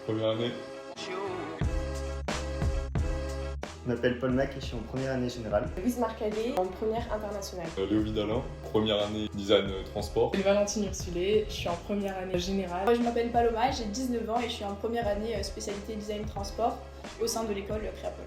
Première année. Je m'appelle Paul Mac et je suis en première année générale. Louise Marcadet, en première internationale. Léo Vidalin, première année design transport. Valentine Ursulé, je suis en première année générale. Je m'appelle Paloma, j'ai 19 ans et je suis en première année spécialité design transport au sein de l'école Créapol.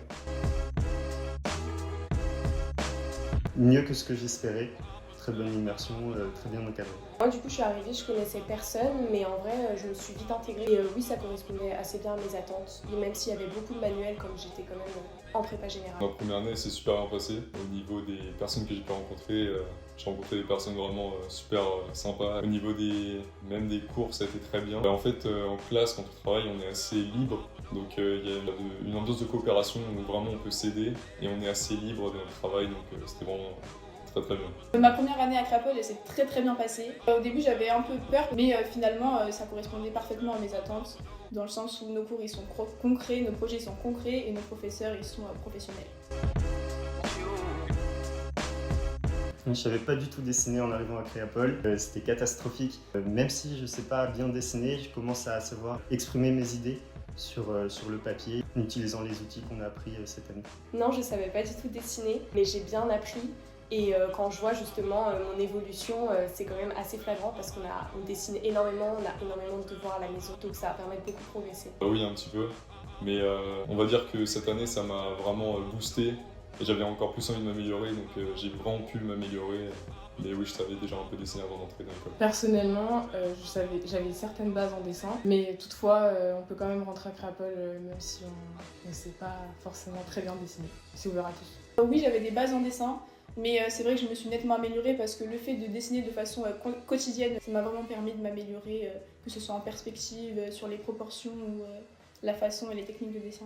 Mieux que ce que j'espérais. Très bonne immersion, très bien encadré. Moi du coup je suis arrivée, je connaissais personne, mais en vrai je me suis vite intégrée. Et oui, ça correspondait assez bien à mes attentes, et même s'il y avait beaucoup de manuels comme j'étais quand même en prépa générale. Ma première année s'est super bien passée. Au niveau des personnes que j'ai pu rencontrer, j'ai rencontré des personnes vraiment super sympas. Au niveau même des cours, ça a été très bien. En fait, en classe, quand on travaille, on est assez libre. Donc il y a une ambiance de coopération où vraiment on peut s'aider et on est assez libre dans notre travail. Donc c'était vraiment très bien. Ma première année à Créapol, elle s'est très bien passée. Au début j'avais un peu peur, mais finalement ça correspondait parfaitement à mes attentes, dans le sens où nos cours ils sont concrets, nos projets sont concrets et nos professeurs ils sont professionnels. Je ne savais pas du tout dessiner en arrivant à Créapol, c'était catastrophique. Même si je ne sais pas bien dessiner, je commence à savoir exprimer mes idées sur le papier en utilisant les outils qu'on a appris cette année. Non, je savais pas du tout dessiner, mais j'ai bien appris. Et quand je vois justement mon évolution, c'est quand même assez flagrant parce on dessine énormément, on a énormément de devoirs à la maison, donc ça va permettre beaucoup de progresser. Oui, un petit peu, mais on va dire que cette année ça m'a vraiment boosté et j'avais encore plus envie de m'améliorer, donc j'ai vraiment pu m'améliorer. Mais oui, je savais déjà un peu dessiner avant d'entrer dans l'école. Personnellement, j'avais certaines bases en dessin, mais toutefois, on peut quand même rentrer à Créapol même si on ne sait pas forcément très bien dessiner. C'est ouvert à tous. Oui, j'avais des bases en dessin, mais c'est vrai que je me suis nettement améliorée parce que le fait de dessiner de façon quotidienne, ça m'a vraiment permis de m'améliorer, que ce soit en perspective, sur les proportions ou la façon et les techniques de dessin.